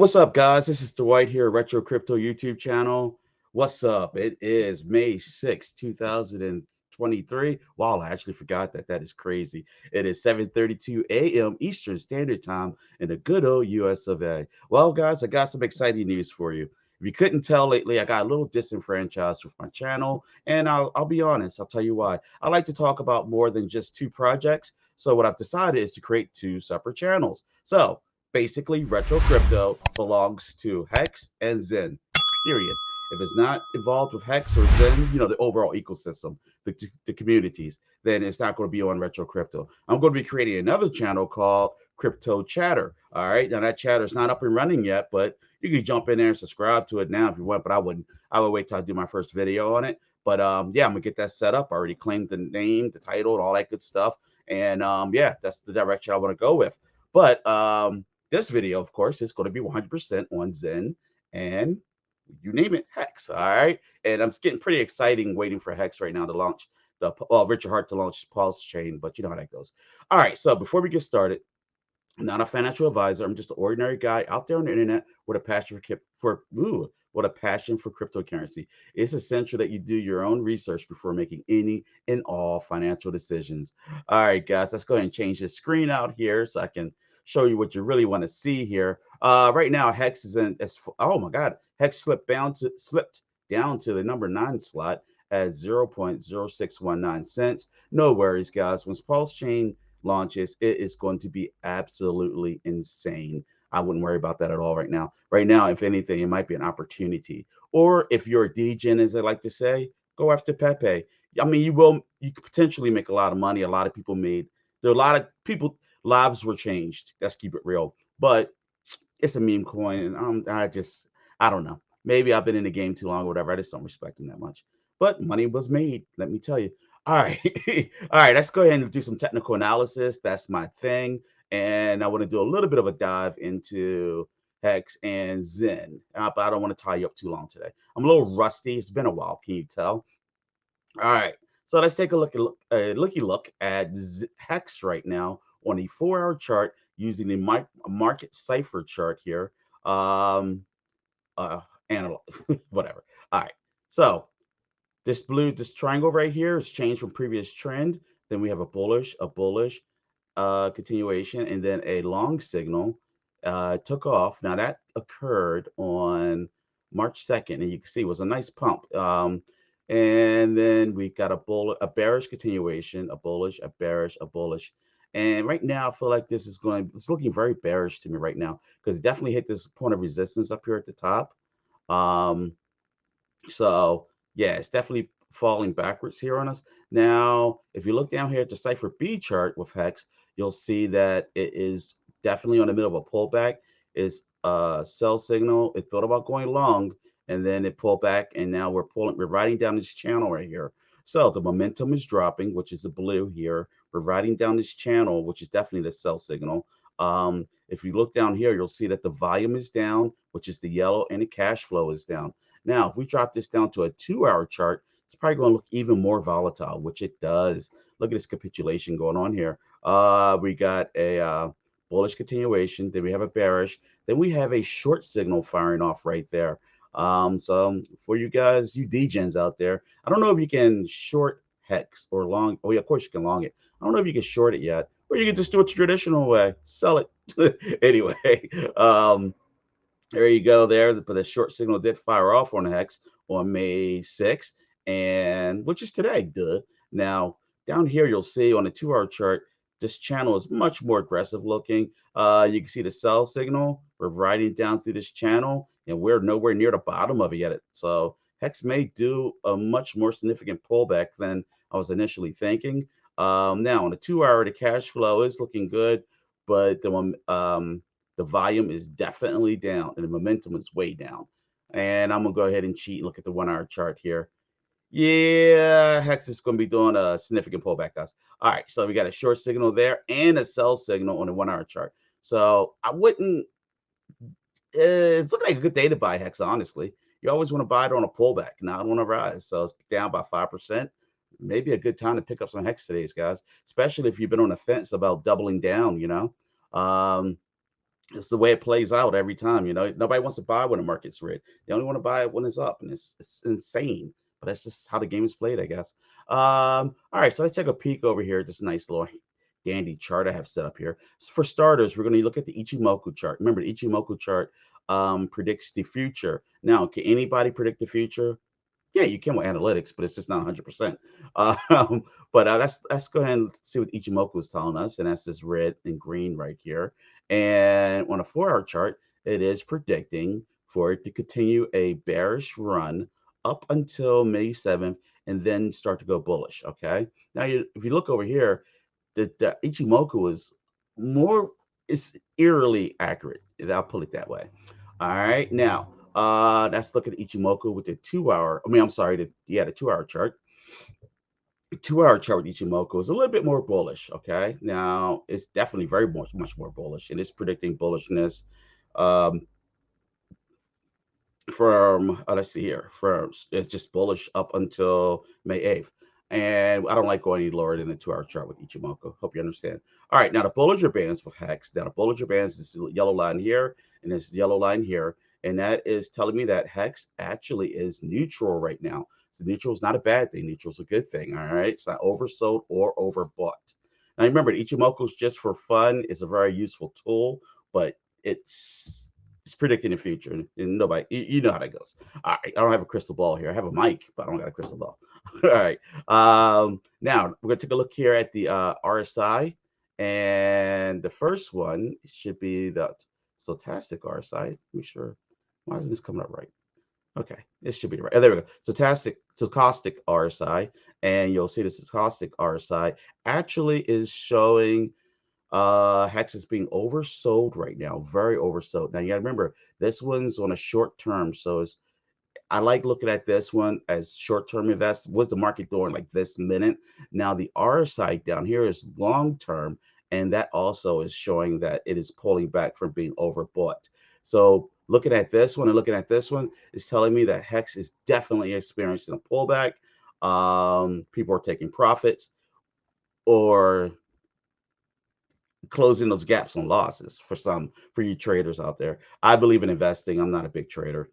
What's up, guys? This is Dwight here, Retro Crypto YouTube channel. What's up? It is May 6th, 2023. Wow, I actually forgot that. That is crazy. It is 7:32 a.m. Eastern Standard Time in the good old US of A. Well, guys, I got some exciting news for you. If you couldn't tell lately, I got a little disenfranchised with my channel, and I'll be honest, I'll tell you why. I like to talk about more than just two projects. So what I've decided is to create two separate channels. So basically, retro crypto belongs to HEX and XEN, period. If it's not involved with HEX or XEN, the overall ecosystem, the communities, then it's not going to be on retro crypto. I'm going to be creating another channel called Crypto Chatter. All right. Now that chatter is not up and running yet, but you can jump in there and subscribe to it now if you want. But I wouldn't. I would wait till I do my first video on it. But yeah, I'm gonna get that set up. I already claimed the name, the title, and all that good stuff. And yeah, that's the direction I want to go with. But this video, of course, is going to be 100% on XEN and you name it, HEX. All right. And I'm getting pretty exciting waiting for HEX right now to launch Richard Hart to launch PulseChain, but you know how that goes. All right. So before we get started, I'm not a financial advisor. I'm just an ordinary guy out there on the internet with a passion with a passion for cryptocurrency. It's essential that you do your own research before making any and all financial decisions. All right, guys, let's go ahead and change the screen out here so I can show you what you really want to see here. Right now, Hex is in. Oh my God, Hex slipped down to the number 9 slot at 0.0619 cents. No worries, guys. Once Pulse Chain launches, it is going to be absolutely insane. I wouldn't worry about that at all right now. Right now, if anything, it might be an opportunity. Or if you're a degen, as they like to say, go after Pepe. I mean, you could potentially make a lot of money. A lot of people made, there are a lot of people, lives were changed. Let's keep it real. But it's a meme coin. And I don't know. Maybe I've been in the game too long or whatever. I just don't respect them that much. But money was made, let me tell you. All right. All right. Let's go ahead and do some technical analysis. That's my thing. And I want to do a little bit of a dive into Hex and XEN. But I don't want to tie you up too long today. I'm a little rusty. It's been a while. Can you tell? All right. So let's take a look at Hex right now on a 4-hour chart using the market cipher chart here. Um, Analog, whatever. All right. So this triangle right here has changed from previous trend. Then we have a bullish continuation, and then a long signal took off. Now that occurred on March 2nd, and you can see it was a nice pump. And then we got a bearish continuation, a bullish, a bearish, a bullish. And right now, I feel like it's looking very bearish to me right now because it definitely hit this point of resistance up here at the top. Um, so yeah, it's definitely falling backwards here on us. Now, if you look down here at the Cipher B chart with Hex, you'll see that it is definitely on the middle of a pullback. It's a sell signal. It thought about going long and then it pulled back, and now we're riding down this channel right here. So the momentum is dropping, which is the blue here. We're riding down this channel, which is definitely the sell signal. If you look down here, you'll see that the volume is down, which is the yellow, and the cash flow is down. Now, if we drop this down to a 2-hour chart, it's probably going to look even more volatile, which it does. Look at this capitulation going on here. We got a bullish continuation. Then we have a bearish. Then we have a short signal firing off right there. So for you guys, you degens out there, I don't know if you can short Hex or long. Oh, yeah, of course you can long it. I don't know if you can short it yet, or you can just do it the traditional way, sell it. Anyway, there you go there. But the short signal did fire off on the Hex on May 6th, and which is today. Duh. Now, down here, you'll see on the 2-hour chart, this channel is much more aggressive looking. You can see the sell signal. We're riding down through this channel, and we're nowhere near the bottom of it yet. So Hex may do a much more significant pullback than I was initially thinking. Now, on the 2-hour, the cash flow is looking good, but the volume is definitely down and the momentum is way down. And I'm going to go ahead and cheat and look at the 1-hour chart here. Yeah, Hex is going to be doing a significant pullback, guys. All right, so we got a short signal there and a sell signal on the 1-hour chart. So I wouldn't, it's looking like a good day to buy Hex, honestly. You always want to buy it on a pullback, not on a rise. So it's down by 5%. Maybe a good time to pick up some Hex today, guys, especially if you've been on the fence about doubling down, It's the way it plays out every time. Nobody wants to buy when the market's red. They only want to buy it when it's up, and it's insane. But that's just how the game is played, I guess. All right, so let's take a peek over here at this nice little dandy chart I have set up here. So for starters, we're going to look at the Ichimoku chart. Remember, the Ichimoku chart predicts the future. Now, can anybody predict the future? Yeah, you can with analytics, but it's just not 100%. But let's go ahead and see what Ichimoku is telling us, and that's this red and green right here. And on a 4-hour chart, it is predicting for it to continue a bearish run up until May 7th, and then start to go bullish. Okay. Now, if you look over here, the Ichimoku is more, it's eerily accurate. I'll put it that way. All right. Now, let's look at Ichimoku with the 2-hour. I mean, I'm sorry, the 2-hour chart. 2-hour chart with Ichimoku is a little bit more bullish. Okay. Now, it's definitely very much more bullish, and it's predicting bullishness um, from let's see here, from it's just bullish up until May 8th. And I don't like going any lower than the 2-hour chart with Ichimoku. Hope you understand. All right, now the Bollinger Bands with HEX. Now the Bollinger Bands is this yellow line here and this yellow line here. And that is telling me that HEX actually is neutral right now. So neutral is not a bad thing. Neutral is a good thing. All right. It's not oversold or overbought. Now remember, Ichimoku is just for fun. It's a very useful tool, but it's predicting the future, and nobody, you know how that goes. All right, I don't have a crystal ball here. I have a mic, but I don't got a crystal ball. All right. Now we're gonna take a look here at the RSI, and the first one should be the stochastic RSI. Make sure. Why isn't this coming up right? Okay, this should be right. Oh, there we go. Stochastic RSI, and you'll see the stochastic RSI actually is showing HEX is being oversold right now, very oversold. Now you got to remember this one's on a short term, so I like looking at this one as short term invest. What's the market doing like this minute? Now the RSI down here is long term, and that also is showing that it is pulling back from being overbought. So looking at this one and looking at this one is telling me that HEX is definitely experiencing a pullback. People are taking profits or closing those gaps on losses for you traders out there. I believe in investing. I'm not a big trader,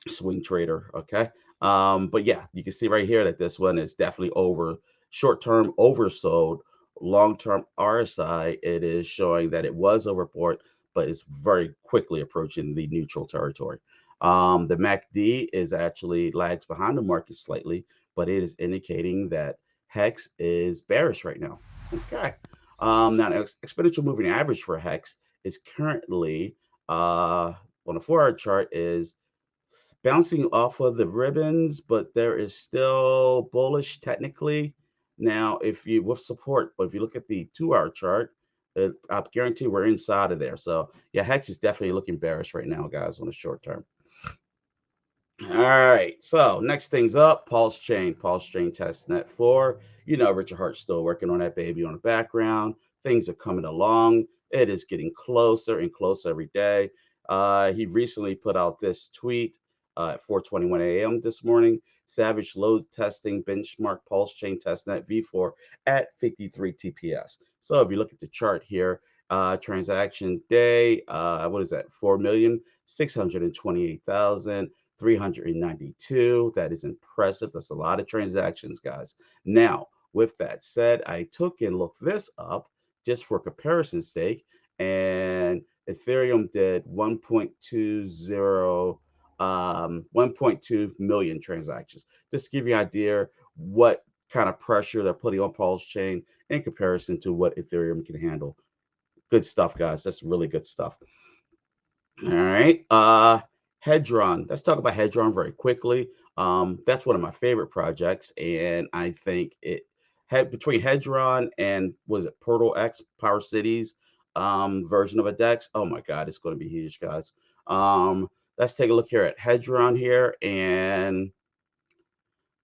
swing trader. Okay. But yeah, you can see right here that this one is definitely over short term oversold. Long term RSI, it is showing that it was overbought, but it's very quickly approaching the neutral territory. The MACD is actually lags behind the market slightly, but it is indicating that HEX is bearish right now. Okay. Now, the exponential moving average for HEX is currently on a 4-hour chart is bouncing off of the ribbons, but there is still bullish technically. Now, if you with support, but if you look at the 2-hour chart, I guarantee we're inside of there. So yeah, HEX is definitely looking bearish right now, guys, on the short term. All right. So next things up, PulseChain, PulseChain testnet 4. Richard Hart's still working on that baby on the background. Things are coming along. It is getting closer and closer every day. He recently put out this tweet at 4:21 a.m. this morning. Savage load testing benchmark PulseChain testnet V4 at 53 TPS. So if you look at the chart here, transaction day, what is that? 4,628,392. That is impressive. That's a lot of transactions, guys. Now, with that said, I took and looked this up just for comparison's sake, and Ethereum did 1.2 million transactions. Just to give you an idea what kind of pressure they're putting on PulseChain in comparison to what Ethereum can handle. Good stuff, guys. That's really good stuff. All right. Hedron. Let's talk about Hedron very quickly. That's one of my favorite projects, and I think it had between Hedron and was it Portal X Power Cities version of a DEX. Oh my God, it's going to be huge, guys. Let's take a look here at Hedron here, and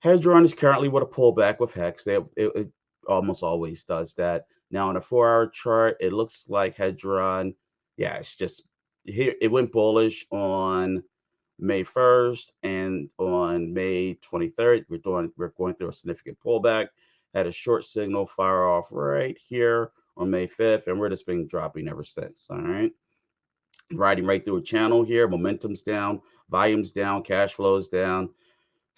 Hedron is currently with a pullback with HEX. It almost always does that. Now on a 4-hour chart, it looks like Hedron, yeah, it's just here. It went bullish on May 1st and on May 23rd. We're going through a significant pullback. Had a short signal fire off right here on May 5th, and we're just been dropping ever since. All right. riding right through a channel here. Momentum's down, volume's down, cash flow's down.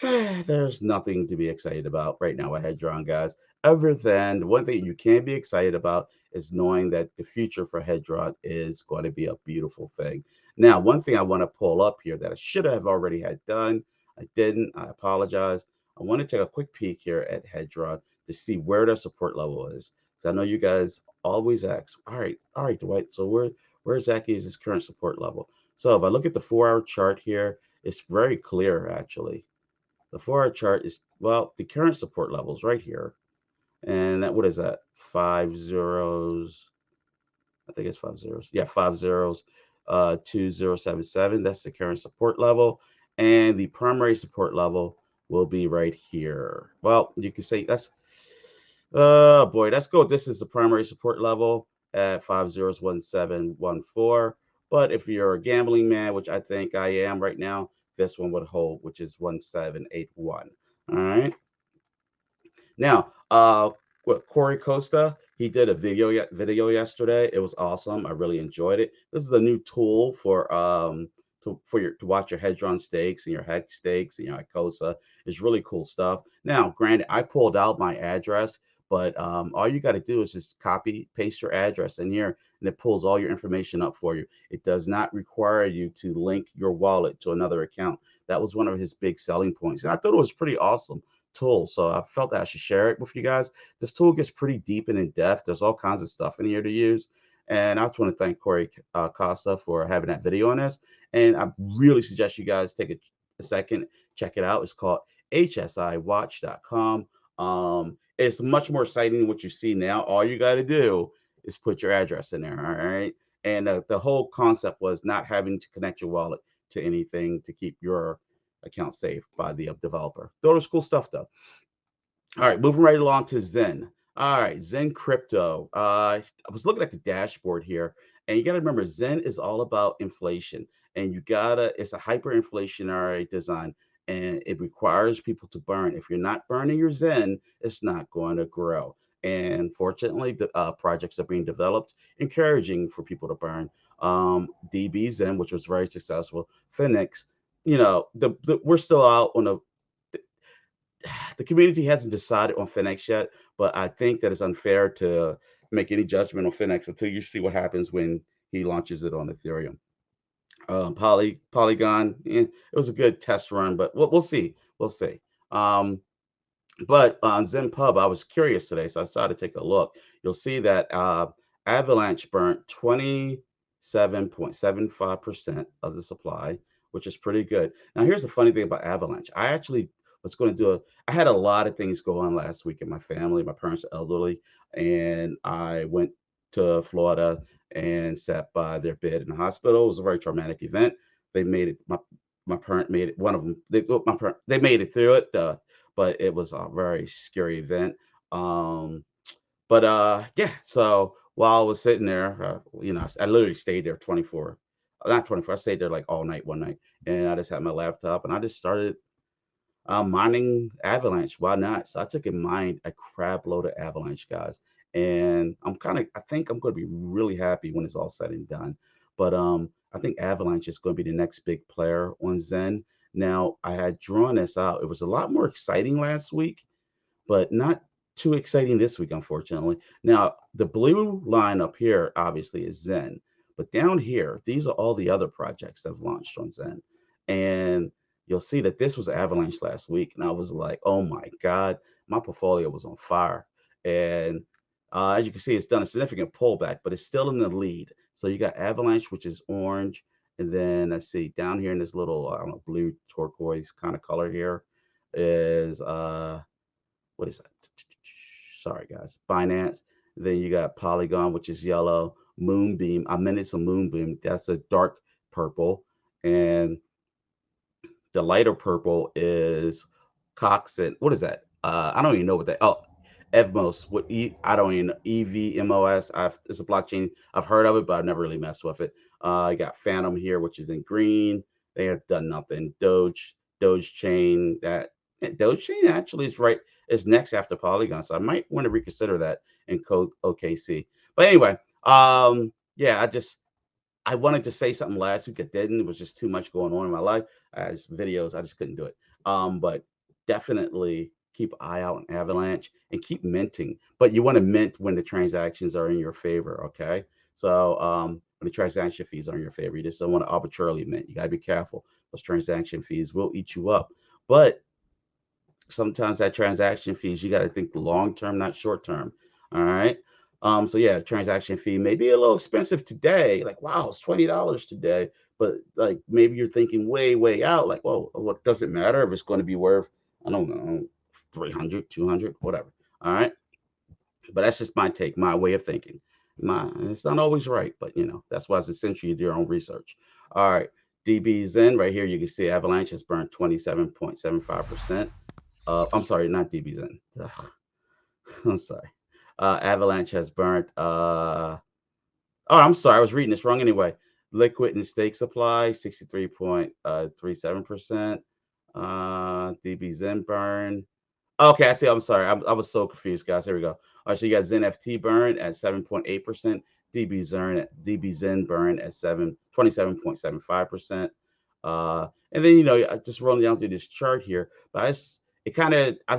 There's nothing to be excited about right now with Hedron, guys. Other than one thing you can be excited about is knowing that the future for Hedron is going to be a beautiful thing. Now, one thing I want to pull up here that I should have already had done, I didn't. I apologize. I want to take a quick peek here at Hedron to see where their support level is. So I know you guys always ask, all right, Dwight. So where exactly is this current support level? So if I look at the 4 hour chart here, it's very clear actually. The 4 hour chart is, well, the current support levels right here. And that, what is that? 5 zeros. I think it's 5 zeros. Yeah, 5 zeros. 2077. That's the current support level. And the primary support level will be right here. Well, you can say that's, boy, that's good. This is the primary support level at 501714. But if you're a gambling man, which I think I am right now, this one would hold, which is 1781. All right. Now, with Corey Costa, he did a video yesterday. It was awesome. I really enjoyed it. This is a new tool for to watch your Hedron stakes and your HEX stakes and your Icosa. It's really cool stuff. Now, granted, I pulled out my address, but all you got to do is just copy paste your address in here, and it pulls all your information up for you. It does not require you to link your wallet to another account. That was one of his big selling points, and I thought it was pretty awesome tool. So I felt that I should share it with you guys. This tool gets pretty deep and in depth. There's all kinds of stuff in here to use. And I just want to thank Corey Costa for having that video on this. And I really suggest you guys take a second, check it out. It's called hsiwatch.com. It's much more exciting than what you see now. All you got to do is put your address in there. All right. And the whole concept was not having to connect your wallet to anything to keep your account safe by the developer. Thought it was cool stuff though. All right, moving right along to Zen. All right, Zen Crypto. I was looking at the dashboard here, and you got to remember, Zen is all about inflation, and it's a hyperinflationary design, and it requires people to burn. If you're not burning your Zen, it's not going to grow. And fortunately, the projects are being developed, encouraging for people to burn. DB Zen, which was very successful. Fenix, we're still out on the community hasn't decided on Fenix yet, but I think that it's unfair to make any judgment on Fenix until you see what happens when he launches it on Ethereum. Polygon, it was a good test run, but we'll see. We'll see. But on ZenPub, I was curious today, so I decided to take a look. You'll see that Avalanche burnt 27.75% of the supply, which is pretty good. Now, here's the funny thing about Avalanche. I actually was going to I had a lot of things go on last week in my family. My parents are elderly, and I went to Florida and sat by their bed in the hospital. It was a very traumatic event. They made it. My parent made it. One of them. They made it through it. But it was a very scary event. But yeah, so while I was sitting there, I literally stayed there 24, not 24, I stayed there like all night one night, and I just had my laptop and I just started mining Avalanche. Why not? So I took and mined a crap load of Avalanche, guys, and I think I'm going to be really happy when it's all said and done. But I think Avalanche is going to be the next big player on Zen. Now, I had drawn this out. It was a lot more exciting last week, but not too exciting this week, unfortunately. Now, the blue line up here obviously is Zen, but down here, these are all the other projects that have launched on Zen. And you'll see that this was Avalanche last week, and I was like, oh my God, my portfolio was on fire. And as you can see, it's done a significant pullback, but it's still in the lead. So you got Avalanche, which is orange, and then let's see, down here in this little, I don't know, blue turquoise kind of color here is what is that? Sorry, guys. Binance. Then you got Polygon, which is yellow. Moonbeam. I meant it's a Moonbeam. That's a dark purple. And the lighter purple is Cox. And what is that? I don't even know what that. Oh, Evmos. I don't even know. EVMOS. It's a blockchain. I've heard of it, but I've never really messed with it. I got Phantom here, which is in green. They have done nothing. Doge Chain. Doge Chain actually is next after Polygon, so I might want to reconsider that in code OKC. But anyway, yeah, I wanted to say something last week. I didn't. It was just too much going on in my life. As videos, I just couldn't do it. But definitely keep an eye out on Avalanche and keep minting. But you want to mint when the transactions are in your favor. Okay. So when the transaction fees are in your favor, you just don't want to arbitrarily mint. You got to be careful. Those transaction fees will eat you up. But sometimes that transaction fees, you got to think long term, not short term. All right. So yeah, transaction fee may be a little expensive today. Like, wow, it's $20 today. But like maybe you're thinking way, way out, like, well, what does it matter if it's going to be worth, I don't know, 300, 200, whatever. All right. But that's just my take, my way of thinking. It's not always right, but that's why it's essential you do your own research. All right. DBZen right here, you can see Avalanche has burned 27.75%. I'm sorry, not DBZen. I'm sorry. Avalanche has burnt. Oh, I'm sorry. I was reading this wrong anyway. Liquid and stake supply, 63.37%. DBZen burn. Okay, I see. I'm sorry. I was so confused, guys. Here we go. All right, so you got Zen FT burn at 7.8%, DB Zen burn at 27.75%. And then just rolling down through this chart here, but I just want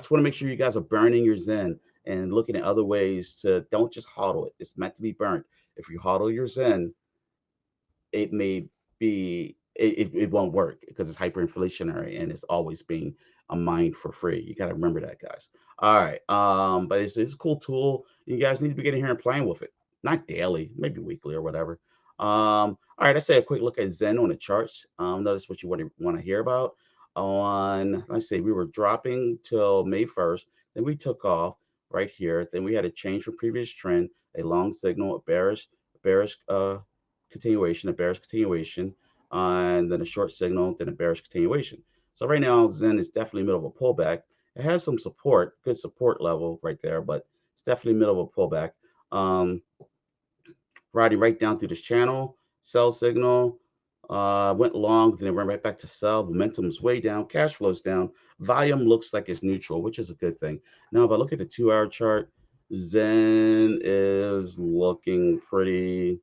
to make sure you guys are burning your Zen and looking at other ways to don't just hodl it. It's meant to be burnt. If you hodl your Zen, it may be it won't work because it's hyperinflationary and it's always being mined for free. You got to remember that, guys. All right. But it's a cool tool. You guys need to be getting here and playing with it. Not daily, maybe weekly or whatever. All right, let's take a quick look at Zen on the charts. Notice what you want to hear about. On, let's say we were dropping till May 1st, then we took off right here. Then we had a change from previous trend, a long signal, bearish continuation, a bearish continuation, and then a short signal, then a bearish continuation. So right now, Zen is definitely middle of a pullback. It has some support, good support level right there, but it's definitely middle of a pullback. Riding right down through this channel, sell signal, went long, then it went right back to sell. Momentum is way down, cash flow's down. Volume looks like it's neutral, which is a good thing. Now, if I look at the 2-hour chart, Zen is looking pretty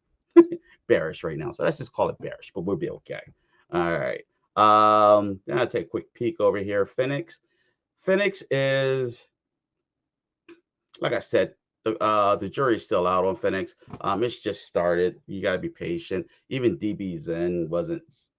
bearish right now. So let's just call it bearish, but we'll be okay. All right. Then I'll take a quick peek over here. Fenix is, like I said, the jury's still out on Fenix. It's just started. You got to be patient. Even DBZen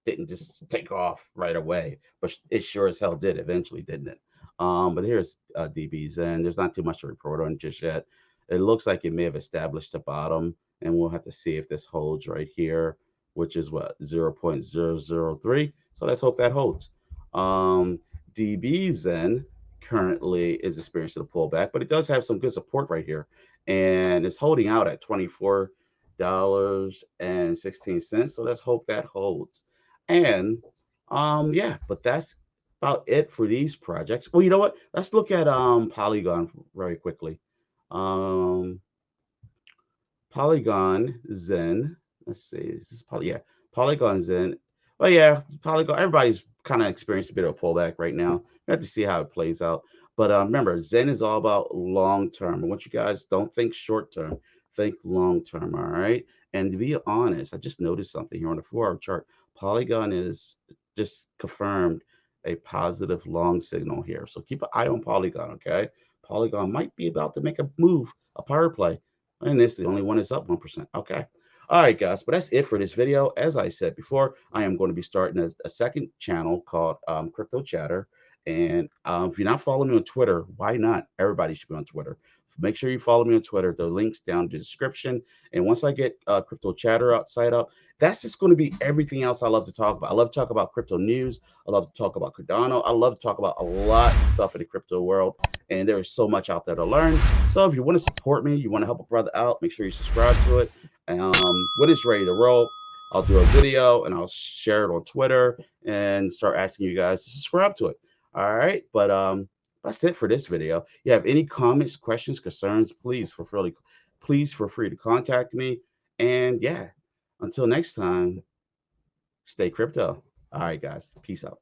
didn't just take off right away, but it sure as hell did eventually, didn't it? But here's DBZen. There's not too much to report on just yet. It looks like it may have established a bottom, and we'll have to see if this holds right here, which is what 0.003. So let's hope that holds. DBZen currently is experiencing a pullback, but it does have some good support right here, and it's holding out at $24.16. So let's hope that holds. And yeah, but that's about it for these projects. Well, you know what? Let's look at Polygon very quickly. Polygon Zen. Let's see. This is Polygon Zen. Well, yeah, Polygon. Everybody's kind of experienced a bit of a pullback right now. We have to see how it plays out. But remember, Zen is all about long term. I want you guys don't think short term, think long term. All right. And to be honest, I just noticed something here on the 4-hour chart. Polygon is just confirmed a positive long signal here. So keep an eye on Polygon. Okay. Polygon might be about to make a move, a power play. And it's the only one that's up 1%. Okay. All right, guys. But that's it for this video. As I said before, I am going to be starting a second channel called Crypto Chatter. And if you're not following me on Twitter, why not? Everybody should be on Twitter. Make sure you follow me on Twitter. The link's down in the description. And once I get Crypto Chatter site up, that's just going to be everything else I love to talk about. I love to talk about crypto news. I love to talk about Cardano. I love to talk about a lot of stuff in the crypto world. And there is so much out there to learn. So if you want to support me, you want to help a brother out, make sure you subscribe to it. And when it's ready to roll, I'll do a video and I'll share it on Twitter and start asking you guys to subscribe to it. All right. But that's it for this video. If you have any comments, questions, concerns, please feel free to contact me. And yeah, until next time, stay crypto. All right, guys. Peace out.